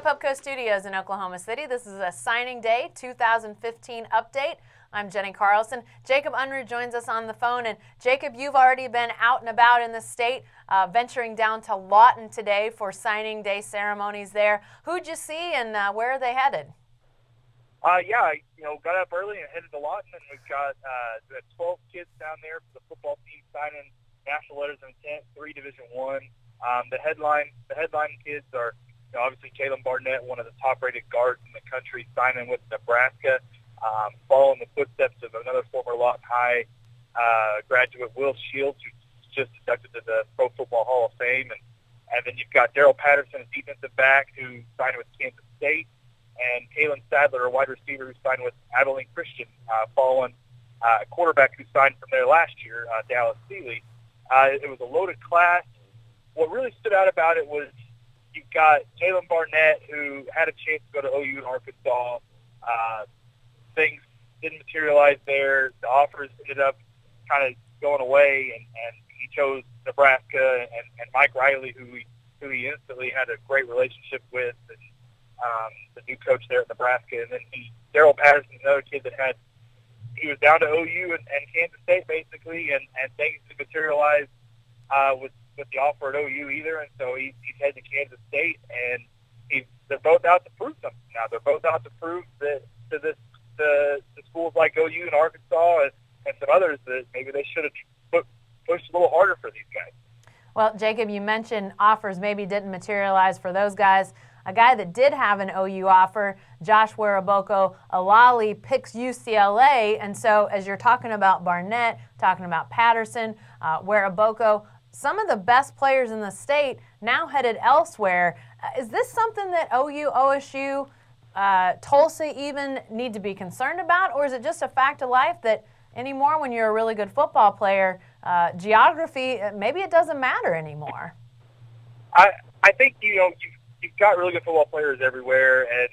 Pubco Studios in Oklahoma City. This is a signing day 2015 update. I'm Jenny Carlson. Jacob Unruh joins us on the phone. And Jacob, you've already been out and about in the state, venturing down to Lawton today for signing day ceremonies there. Who'd you see and where are they headed? I got up early and headed to Lawton, and we've got 12 kids down there for the football team signing national letters of intent, 3 Division I. The headline kids are obviously Jalin Barnett, one of the top-rated guards in the country, signing with Nebraska, following the footsteps of another former Lawton High graduate, Will Shields, who's just inducted to the Pro Football Hall of Fame, and then you've got Daryl Patterson, a defensive back, who signed with Kansas State, and Kalen Sadler, a wide receiver, who signed with Abilene Christian, following a quarterback who signed from there last year, Dallas Seeley. It was a loaded class. What really stood out about it was you've got Jalin Barnett, who had a chance to go to OU in Arkansas. Things didn't materialize there. The offers ended up kind of going away, and he chose Nebraska and Mike Riley, who he instantly had a great relationship with, and the new coach there at Nebraska. And then Daryl Patterson, another kid that he was down to OU and Kansas State basically, and things didn't materialize with the offer at OU either, and so he's headed to Kansas State, and they're both out to prove something now. They're both out to prove that to schools like OU and Arkansas and some others that maybe they should have pushed a little harder for these guys. Well, Jacob, you mentioned offers maybe didn't materialize for those guys. A guy that did have an OU offer, Josh Alali, picks UCLA, and so as you're talking about Barnett, talking about Patterson, Weraboko, some of the best players in the state now headed elsewhere. Is this something that OU, OSU, Tulsa even need to be concerned about, or is it just a fact of life that anymore when you're a really good football player, geography, maybe it doesn't matter anymore? I think, you've got really good football players everywhere, and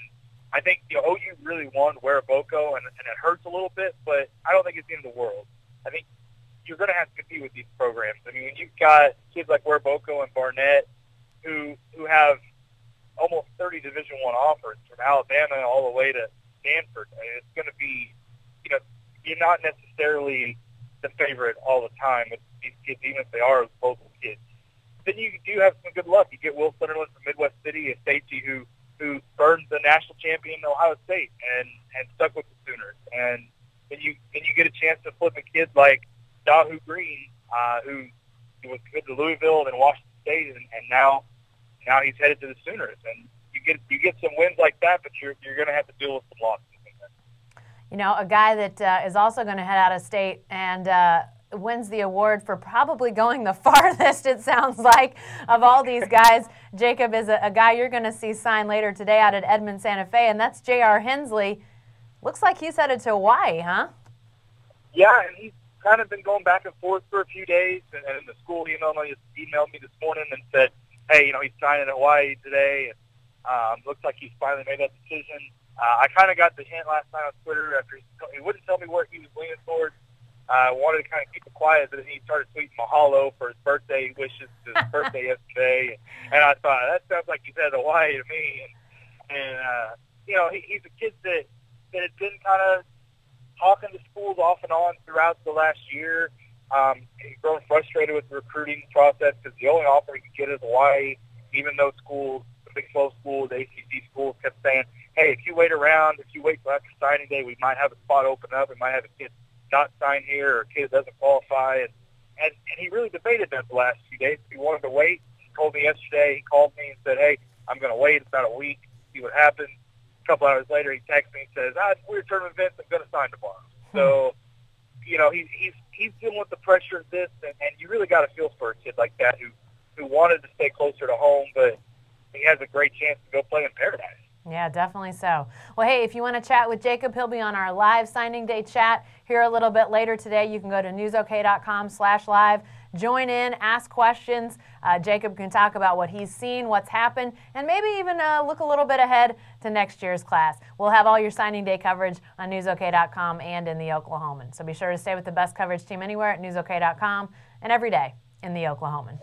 I think, OU really won Weraboko, and it hurts a little bit, but I don't think it's the end of the world. I think you're going to have to compete with these programs. I mean, when you've got kids like Weraboko and Barnett who have almost 30 Division I offers from Alabama all the way to Stanford, I mean, it's going to be, you're not necessarily the favorite all the time with these kids, even if they are local kids. Then you do have some good luck. You get Will Sunderland from Midwest City, a safety who burned the national champion Ohio State and stuck with the Sooners. And then you get a chance to flip a kid like Dahu Green, who was good to Louisville and Washington State, and now he's headed to the Sooners. And you get some wins like that, but you're going to have to deal with some losses. A guy that is also going to head out of state and wins the award for probably going the farthest, it sounds like, of all these guys. Jacob is a guy you're going to see sign later today out at Edmond Santa Fe, and that's J.R. Hensley. Looks like he's headed to Hawaii, huh? Yeah, and he's kind of been going back and forth for a few days, and the school emailed me this morning and said, hey, he's signing at Hawaii today, and looks like he's finally made that decision. I kind of got the hint last night on Twitter after he wouldn't tell me where he was leaning towards. I wanted to kind of keep it quiet, but then he started tweeting mahalo for his birthday wishes to his birthday yesterday, and I thought, that sounds like he's headed to Hawaii to me. And he's a kid that had been kind of talking to schools off and on throughout the last year. He's grown frustrated with the recruiting process because the only offer he could get is Hawaii, even though schools, the Big 12 schools, the ACC schools kept saying, hey, if you wait around, if you wait till after signing day, we might have a spot open up. We might have a kid not sign here or a kid that doesn't qualify. And he really debated that the last few days. He wanted to wait. He told me yesterday, he called me and said, hey, I'm going to wait. It's about a week, see what happens. A couple hours later, he texts me and says, it's a weird turn of events. I'm going to sign tomorrow. So, he's dealing with the pressure of this, and you really got to feel for a kid like that who wanted to stay closer to home, but he has a great chance to go play in paradise. Yeah, definitely so. Well, hey, if you want to chat with Jacob, he'll be on our live signing day chat here a little bit later today. You can go to newsok.com/live, join in, ask questions. Jacob can talk about what he's seen, what's happened, and maybe even look a little bit ahead to next year's class. We'll have all your signing day coverage on newsok.com and in the Oklahoman. So be sure to stay with the best coverage team anywhere at newsok.com and every day in the Oklahoman.